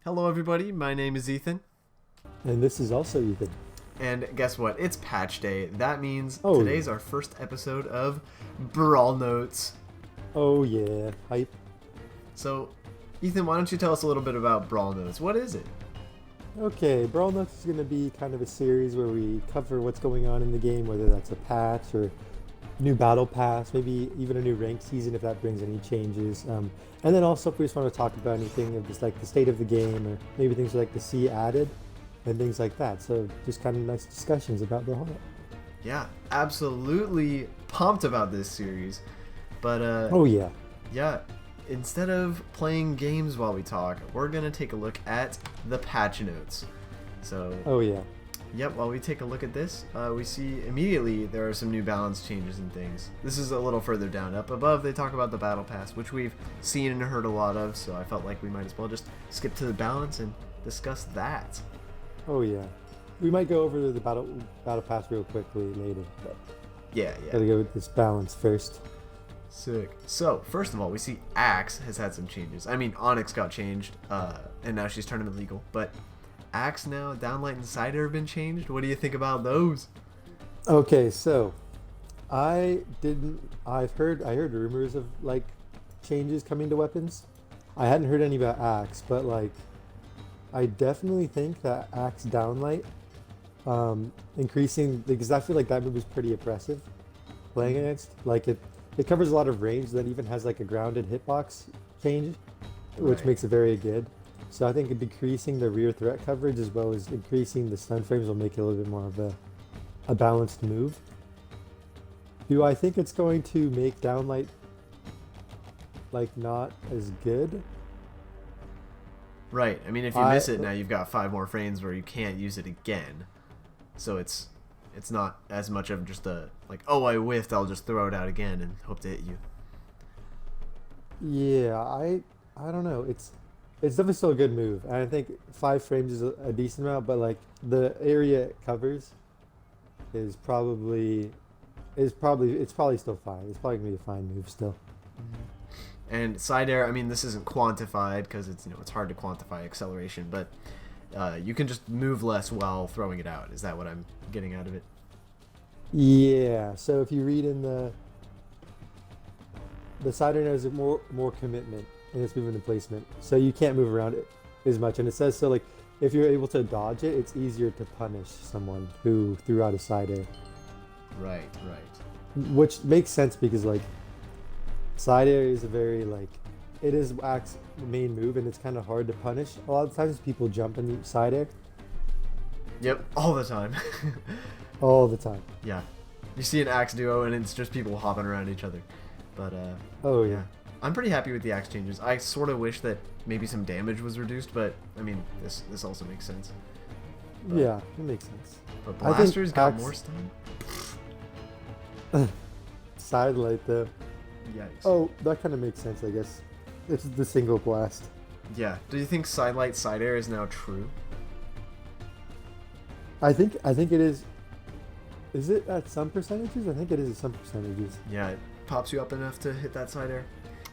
Hello, everybody. My name is Ethan. And this is also Ethan. And guess what? It's patch day. That means Oh, today's our first episode of BrawlNotes. Oh yeah, hype. So, Ethan, why don't you tell us a little bit about BrawlNotes? What is it? Okay, BrawlNotes is going to be kind of a series where we cover what's going on in the game, whether that's a patch or new battle pass, maybe even a new rank season if that brings any changes. And then also if we just want to talk about anything of just like the state of the game or maybe things like the C added and things like that. So just kind of nice discussions about Brawlhalla. Yeah, absolutely pumped about this series. But, Oh yeah. yeah, instead of playing games while we talk, we're going to take a look at the patch notes. So, Oh yeah. yep, while we take a look at this, we see immediately there are some new balance changes and things. This is a little further down. Up above, they talk about the battle pass, which we've seen and heard a lot of, so I felt like we might as well just skip to the balance and discuss that. Oh yeah. We might go over the battle pass real quickly later, but Yeah. gotta go with this balance first. Sick. So, first of all, we see Axe has had some changes. I mean, Onyx got changed, and now she's tournament legal, but Axe now, Downlight and Cider have been changed. What do you think about those? Okay, so I heard rumors of like changes coming to weapons. I hadn't heard any about Axe, but like I definitely think that Axe Downlight increasing, because I feel like that move is pretty oppressive playing against. Like it covers a lot of range that even has like a grounded hitbox change, which Right. makes it very good. So I think decreasing the rear threat coverage as well as increasing the stun frames will make it a little bit more of a balanced move. Do I think it's going to make Downlight like not as good? Right. I mean, if you I miss it now, you've got 5 more frames where you can't use it again. So it's not as much of just a like, oh, I whiffed, I'll just throw it out again and hope to hit you. Yeah, I don't know. It's definitely still a good move. And I think 5 frames is a decent amount, but like the area it covers is probably it's probably still fine. It's probably gonna be a fine move still. And side air, I mean, this isn't quantified because it's it's hard to quantify acceleration, but you can just move less while throwing it out. Is that what I'm getting out of it? Yeah. So if you read in the Saturn has more commitment in its movement and placement, so you can't move around it as much. And it says so like if you're able to dodge it, it's easier to punish someone who threw out a side air, Right. which makes sense because like side air is a very like it is Axe's main move and it's kind of hard to punish. A lot of times people jump in the side air Yep, all the time. all the time. Yeah. You see an axe duo and it's just people hopping around each other. But Oh yeah. yeah. I'm pretty happy with the axe changes. I sort of wish that maybe some damage was reduced, but I mean, this also makes sense. But, Yeah, it makes sense. But I think blasters got Axe- more stun. Side light though. Yikes. Oh, that kind of makes sense, I guess. It's the single blast. Yeah. Do you think sidelight side air is now true? I think it is. Is it at some percentages? I think it is at some percentages. Yeah, it pops you up enough to hit that side air.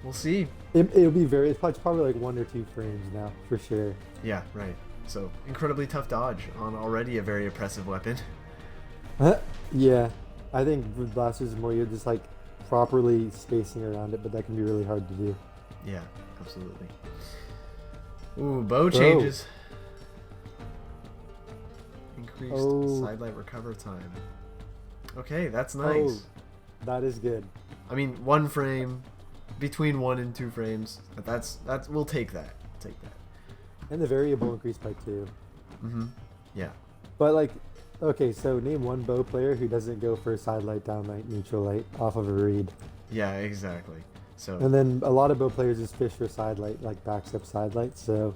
We'll see. It'll be it's probably like 1 or 2 frames now for sure. Yeah, right. So incredibly tough dodge on already a very oppressive weapon. Yeah, I think with blasters is more you're just like properly spacing around it, but that can be really hard to do. Yeah, absolutely. Ooh, bow changes. Increased Oh. sidelight recover time. Okay, that's nice. Oh, that is good. I mean, 1 frame, between 1 and 2 frames. That's we'll take that. Take that. And the variable increased by 2. Yeah. But like, okay, so name one bow player who doesn't go for side light, down light, neutral light off of a read. Yeah, exactly. So And then a lot of bow players just fish for side light, like backs up side light. So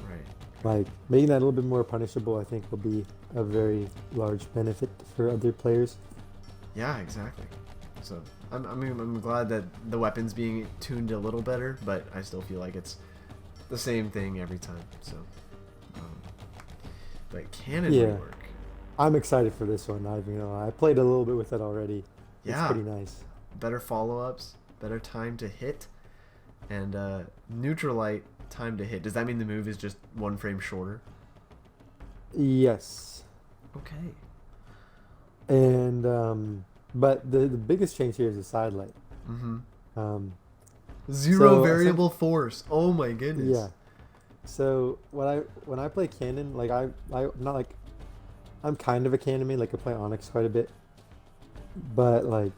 right. like making that a little bit more punishable, I think will be a very large benefit for other players. Yeah, exactly. So I'm glad that the weapon's being tuned a little better, but I still feel like it's the same thing every time. So, but cannon Yeah. rework. I'm excited for this one. Not even gonna lie. I played a little bit with it already. Yeah. It's pretty nice. Better follow-ups, better time to hit, and neutral light time to hit. Does that mean the move is just 1 frame shorter? Yes. Okay. And but the biggest change here is the side light. Mm-hmm. Um, Zero so variable force. Oh my goodness. yeah. So when I play Canon, like I'm not like I'm kind of a Canon main, like I play Onyx quite a bit, but like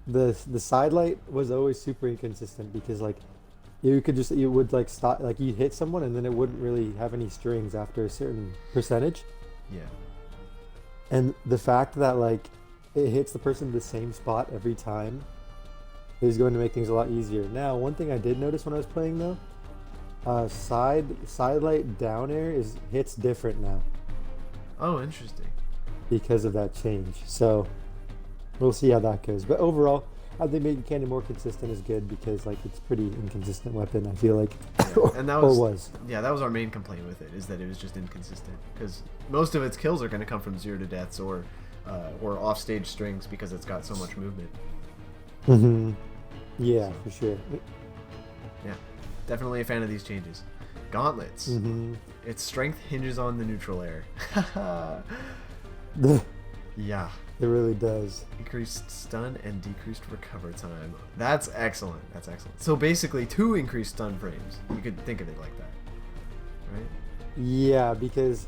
the side light was always super inconsistent because like you would like stop, like you'd hit someone and then it wouldn't really have any strings after a certain percentage. Yeah. And the fact that like it hits the person the same spot every time is going to make things a lot easier. Now, one thing I did notice when I was playing though, side light down air hits different now Oh, interesting. because of that change. So we'll see how that goes. But overall, I think making Cannon more consistent is good because like it's pretty inconsistent weapon. I feel like, Yeah. And that or was, was. yeah, that was our main complaint with it, is that it was just inconsistent. Because most of its kills are going to come from 0 to deaths or offstage strings because it's got so much movement. Mm-hmm. Yeah, for sure. Yeah, definitely a fan of these changes. Gauntlets. Mm-hmm. Its strength hinges on the neutral air. Yeah. It really does. Increased stun and decreased recover time. That's excellent. That's excellent. So basically 2 increased stun frames. You could think of it like that. Right? Yeah, because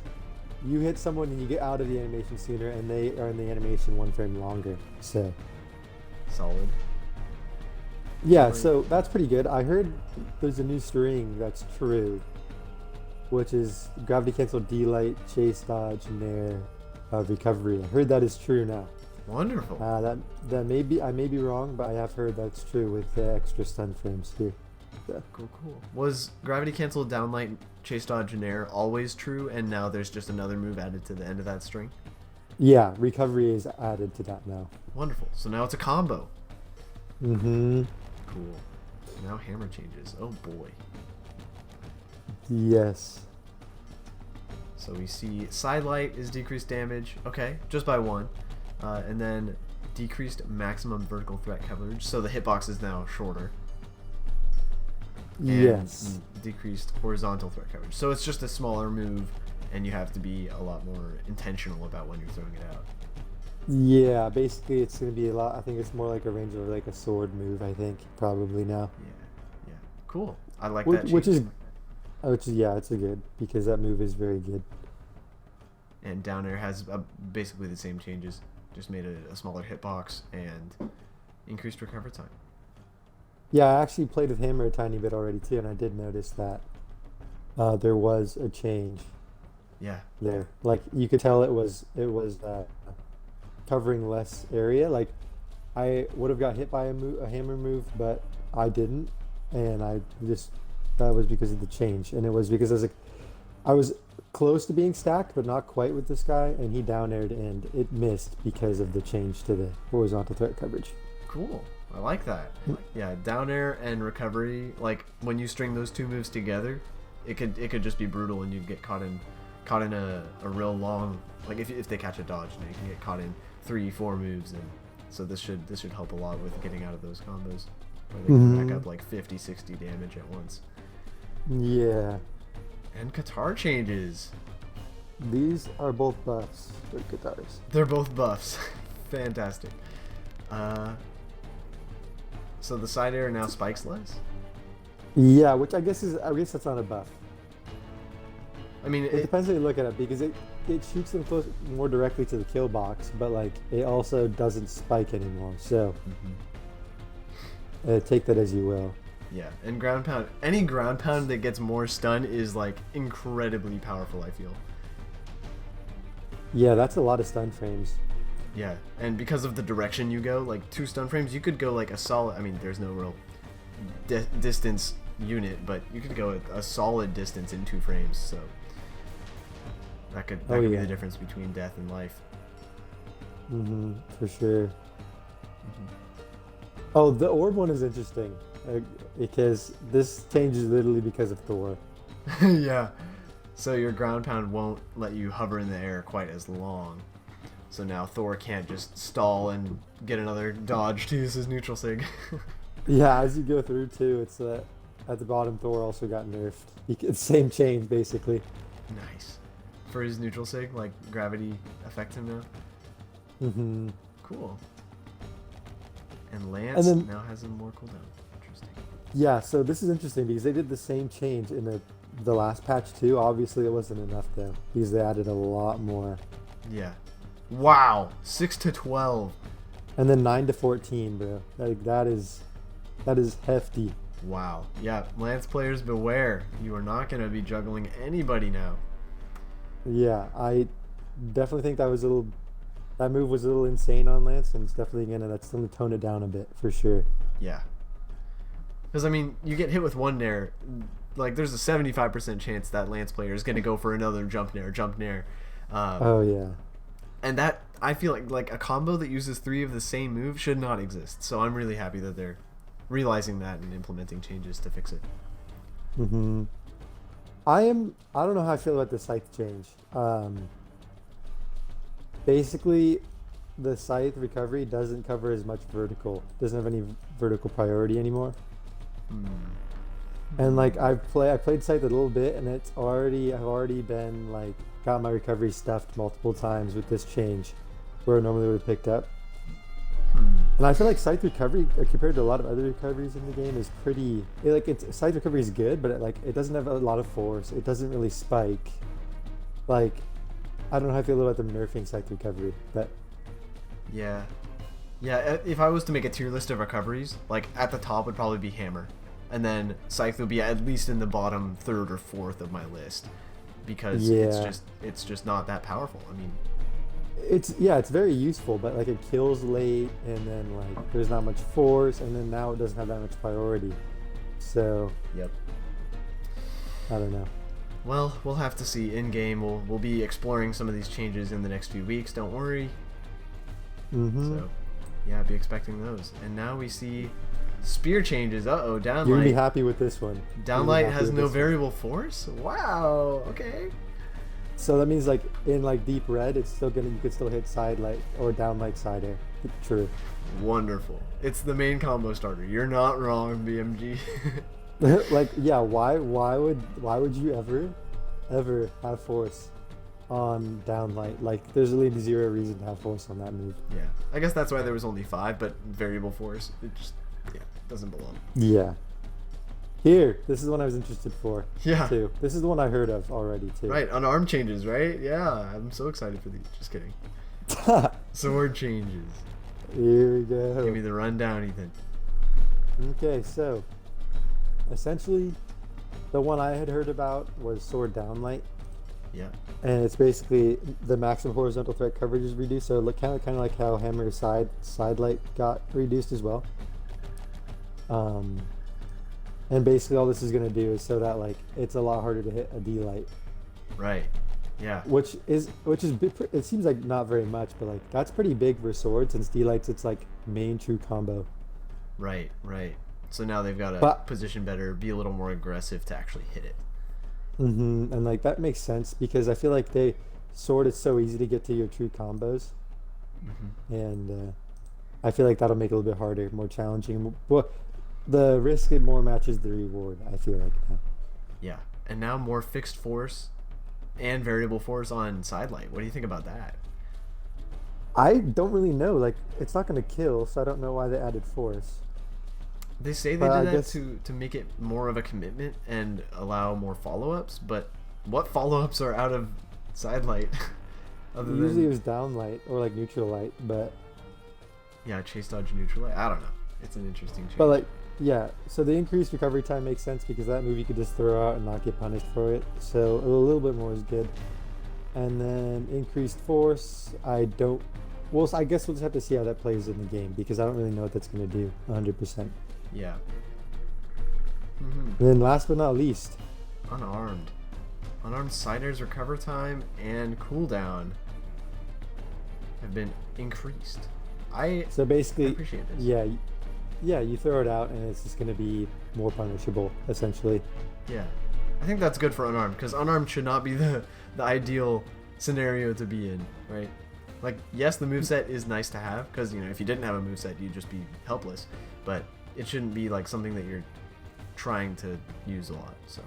you hit someone and you get out of the animation sooner and they are in the animation 1 frame longer. So Solid. yeah, Right. so that's pretty good. I heard there's a new string that's true, which is gravity cancel, D-light, chase, dodge, nair, recovery. I heard that is true now. Wonderful. That may be, I may be wrong, but I have heard that's true with the extra stun frames here. So, Cool. Was gravity cancel, downlight, chase, dodge, and air always true, and now there's just another move added to the end of that string? yeah, recovery is added to that now. Wonderful. So now it's a combo. Mm-hmm. Cool. Now hammer changes. Oh boy. Yes. So we see side light is decreased damage. Okay, just by 1. And then decreased maximum vertical threat coverage. So the hitbox is now shorter. And Yes. decreased horizontal threat coverage. So it's just a smaller move, and you have to be a lot more intentional about when you're throwing it out. Yeah, basically it's going to be a lot. I think it's more like a range of like a sword move, I think, probably now. Yeah. Cool. I like Which, that change. which is, yeah, it's a good, because that move is very good. And down air has basically the same changes, just made a smaller hitbox and increased recover time. Yeah, I actually played with hammer a tiny bit already too, and I did notice that there was a change Yeah. there. Like you could tell it was covering less area. Like I would have got hit by a hammer move, but I didn't, and that was because of the change, and it was because I was close to being stacked, but not quite with this guy, and he down aired and it missed because of the change to the horizontal threat coverage. Cool. I like that. Yeah, down air and recovery, like when you string those 2 moves together, it could just be brutal, and you'd get caught in a real long, like if they catch a dodge, you can get caught in 3-4 moves, and so this should help a lot with getting out of those combos where they can rack up like 50-60 damage at once. Yeah. And Qatar changes. These are both buffs for guitars. They're both buffs. Fantastic. So the side air now spikes less? Yeah, which I guess that's not a buff. I mean, It depends how you look at it, because it shoots them close more directly to the kill box, but like it also doesn't spike anymore. So take that as you will. yeah, and ground pound. Any ground pound that gets more stun is like incredibly powerful, I feel. Yeah, that's a lot of stun frames. Yeah, and because of the direction you go, like 2 stun frames, you could go like a solid. I mean, there's no real distance unit, but you could go a solid distance in 2 frames. So that could be the difference between death and life. For sure. Oh, the orb one is interesting, because this changes literally because of Thor. Yeah. So your ground pound won't let you hover in the air quite as long. So now Thor can't just stall and get another dodge to use his neutral sig. Yeah, as you go through too, it's at the bottom, Thor also got nerfed. It's same change basically. Nice. For his neutral sig, like gravity affects him now. Mm-hmm. Cool. And Lance then, now has a more cooldown. Interesting. Yeah, so this is interesting because they did the same change in the last patch too. Obviously, it wasn't enough though because they added a lot more. Yeah. Wow. 6 to 12. And then 9 to 14, bro. Like that is hefty. Wow. Yeah. Lance players beware. You are not going to be juggling anybody now. Yeah, I definitely think that move was a little insane on Lance, and it's definitely that's going to tone it down a bit for sure. Yeah. Because, I mean, you get hit with one nair, like, there's a 75% chance that Lance player is going to go for another jump nair. Oh, yeah. And that, I feel like a combo that uses 3 of the same move should not exist. So I'm really happy that they're realizing that and implementing changes to fix it. Mm-hmm. I don't know how I feel about the scythe change. Basically, the scythe recovery doesn't cover as much vertical. Doesn't have any vertical priority anymore. And like I played scythe a little bit, and I've already been like got my recovery stuffed multiple times with this change, where it normally would have picked up. And I feel like scythe recovery compared to a lot of other recoveries in the game is pretty. Scythe recovery is good, but it doesn't have a lot of force. It doesn't really spike. Like, I don't know how I feel about them nerfing scythe recovery, but yeah. If I was to make a tier list of recoveries, like at the top would probably be hammer, and then scythe would be at least in the bottom 3rd or 4th of my list, because it's just not that powerful. I mean. It's very useful, but like it kills late, and then like there's not much force, and then now it doesn't have that much priority. So yep. I don't know. Well, we'll have to see in game. We'll be exploring some of these changes in the next few weeks. Don't worry. Mm-hmm. So yeah, be expecting those. And now we see spear changes. Downlight. You're gonna be happy with this one. Downlight has no variable force. Wow. Okay. So that means like in like deep red, you could still hit side light or downlight side air. True. Wonderful. It's the main combo starter. You're not wrong, BMG. Like, yeah, why would you ever have force on downlight? Like, there's really 0 reason to have force on that move. Yeah, I guess that's why there was only 5, but variable force, it just doesn't belong. Yeah. Here, this is one I was interested for. Yeah. Too. This is the one I heard of already too. Right, unarmed changes, right? Yeah, I'm so excited for these. Just kidding. Sword changes. Here we go. Give me the rundown, Ethan. Okay, so essentially, the one I had heard about was sword downlight. Yeah. And it's basically the maximum horizontal threat coverage is reduced. So look kind of like how hammer side light got reduced as well. And basically all this is going to do is so that like it's a lot harder to hit a D light. Right. Yeah. Which is it seems like not very much, but like that's pretty big for sword, since D lights it's like main true combo. Right. So now they've got to position better, be a little more aggressive to actually hit it. Mm-hmm. And like that makes sense because I feel like sword is so easy to get to your true combos. Mm-hmm. And I feel like that'll make it a little bit harder, more challenging. Well, the risk it more matches the reward, I feel like now. Yeah. And now more fixed force and variable force on sidelight. What do you think about that? I don't really know. Like, it's not going to kill, so I don't know why they added force. They say they did that to make it more of a commitment and allow more follow-ups, but what follow-ups are out of sidelight? Usually it was downlight or like neutral light, but yeah, chase dodge neutral light. I don't know. It's an interesting change. But like, yeah, so the increased recovery time makes sense because that move you could just throw out and not get punished for it. So a little bit more is good. And then increased force, I guess we'll just have to see how that plays in the game because I don't really know what that's going to do 100%. Yeah. Mm-hmm. And then last but not least, unarmed side air's recover time and cooldown have been increased. So basically, I appreciate this. Yeah, you throw it out and it's just going to be more punishable, essentially. Yeah. I think that's good for unarmed, because unarmed should not be the ideal scenario to be in, right? Like, yes, the moveset is nice to have, because, if you didn't have a moveset, you'd just be helpless. But it shouldn't be, like, something that you're trying to use a lot. So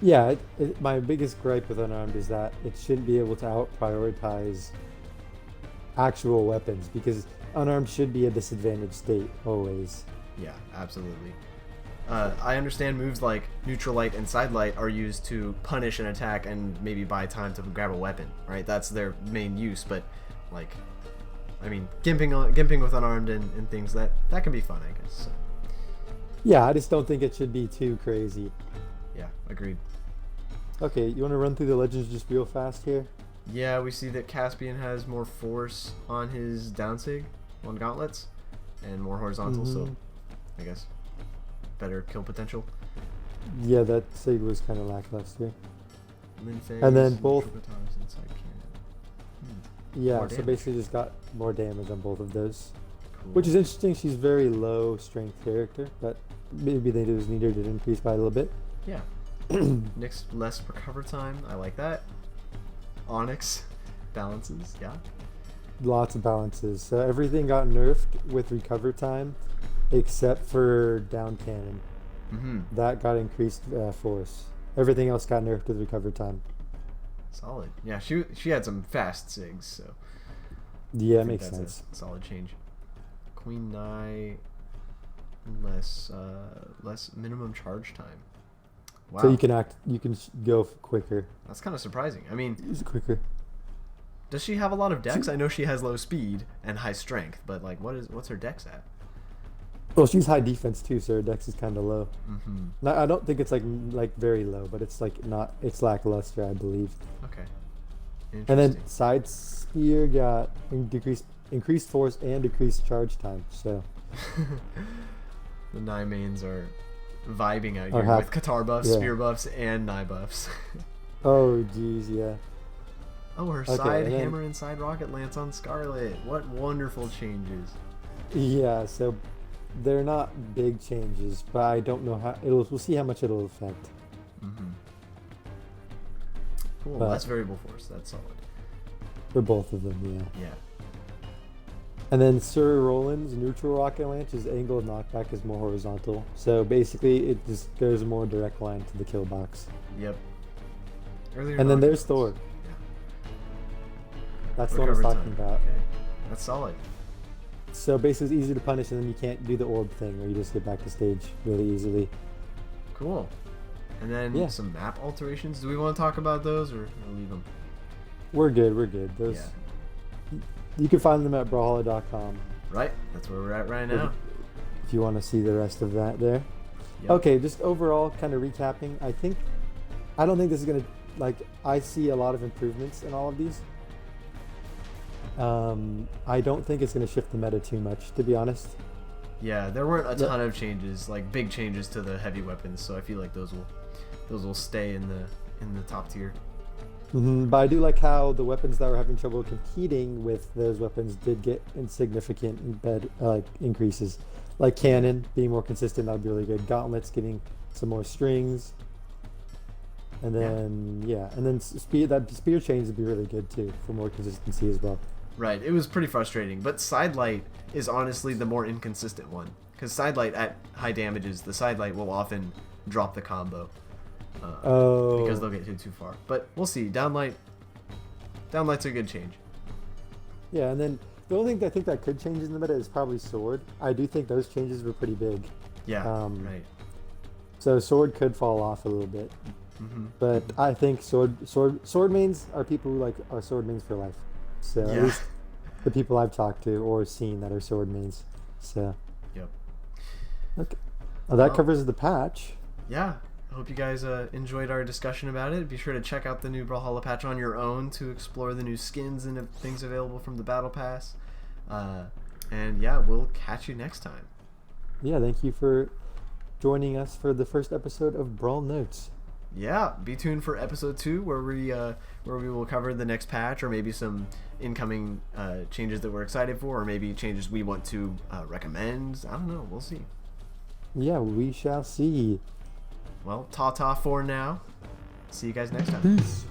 Yeah, my biggest gripe with unarmed is that it shouldn't be able to out prioritize actual weapons because unarmed should be a disadvantaged state always. yeah, absolutely. I understand moves like neutral light and side light are used to punish an attack and maybe buy time to grab a weapon, right? That's their main use, but like, I mean, gimping with unarmed and things that can be fun, I guess. So. Yeah, I just don't think it should be too crazy. Yeah, agreed. Okay, you want to run through the legends just real fast here? Yeah, we see that Caspian has more force on his down sig on gauntlets and more horizontal, so I guess better kill potential. Yeah, that sig was kind of lackluster. Linfei, And then both. inside cannon. Yeah, More so damage. basically just got more damage on both of those. Cool. Which is interesting. She's very low strength character, but maybe they just need her to increase by a little bit. Yeah. Nyx less recover time. I like that. Onyx balances. Yeah. Lots of balances. So everything got nerfed with recover time, except for down cannon. That got increased force. Everything else got nerfed with recover time. Solid. Yeah, she had some fast sigs, so Yeah, I it think makes that's sense. a solid change. Queen Nai less minimum charge time. Wow. So you can go quicker. That's kind of surprising. I mean, Use it quicker. does she have a lot of dex? I know she has low speed and high strength, but like, what's her dex at? Well, she's high defense too, so her dex is kind of low. Mm-hmm. No, I don't think it's like very low, but it's like not. It's lackluster, I believe. Okay. And Interesting. then side spear got increased force and decreased charge time. So The Nai mains are vibing out Or here half- with Qatar buffs, yeah. spear buffs, and Nai buffs. oh geez, yeah. Oh, her Okay, side and then- hammer and side rocket lance on Scarlet. What wonderful changes. Yeah, so they're not big changes, but I don't know how we'll see how much it'll affect. Mm-hmm. Cool. But- Less variable force. That's solid. For both of them, yeah. Yeah. And then Sir Roland's neutral rocket launch's angle of knockback is more horizontal. So basically it just goes more direct line to the kill box. Yep. Earlier And then knockbacks. there's Thor. Yeah. That's the one I was Recovery talking time. about. Okay. That's solid. So basically it's easy to punish and then you can't do the orb thing where you just get back to stage really easily. Cool. And then Yeah. some map alterations. Do we want to talk about those or leave them? We're good. Those you can find them at brawlhalla.com Right. That's where we're at right now. if you want to see the rest of that there. Yep. Okay, just overall kind of recapping. I don't think this is going to I see a lot of improvements in all of these. I don't think it's going to shift the meta too much, to be honest. Yeah, there weren't a ton of changes, like big changes to the heavy weapons, so I feel like those will stay in the top tier. But I do like how the weapons that were having trouble competing with those weapons did get insignificant increases. Like cannon being more consistent, that would be really good. Gauntlets getting some more strings. And then spear change would be really good too for more consistency as well. Right, it was pretty frustrating, but sidelight is honestly the more inconsistent one. Because sidelight at high damages, the sidelight will often drop the combo. Because they'll get hit too far. But we'll see. Downlight's a good change. Yeah, and then the only thing I think that could change in the meta is probably sword. I do think those changes were pretty big. Yeah, right. So sword could fall off a little bit. Mm-hmm. But I think sword mains are people who are sword mains for life. So at Yeah. least the people I've talked to or seen that are sword mains. So Yep. okay, well, that covers the patch. Yeah. I hope you guys enjoyed our discussion about it. Be sure to check out the new Brawlhalla patch on your own to explore the new skins and things available from the Battle Pass. And yeah, we'll catch you next time. Yeah, thank you for joining us for the first episode of BrawlNotes. Yeah, be tuned for episode 2 where we will cover the next patch or maybe some incoming changes that we're excited for or maybe changes we want to recommend. I don't know. We'll see. Yeah, we shall see. Well, ta-ta for now. See you guys next time. Peace.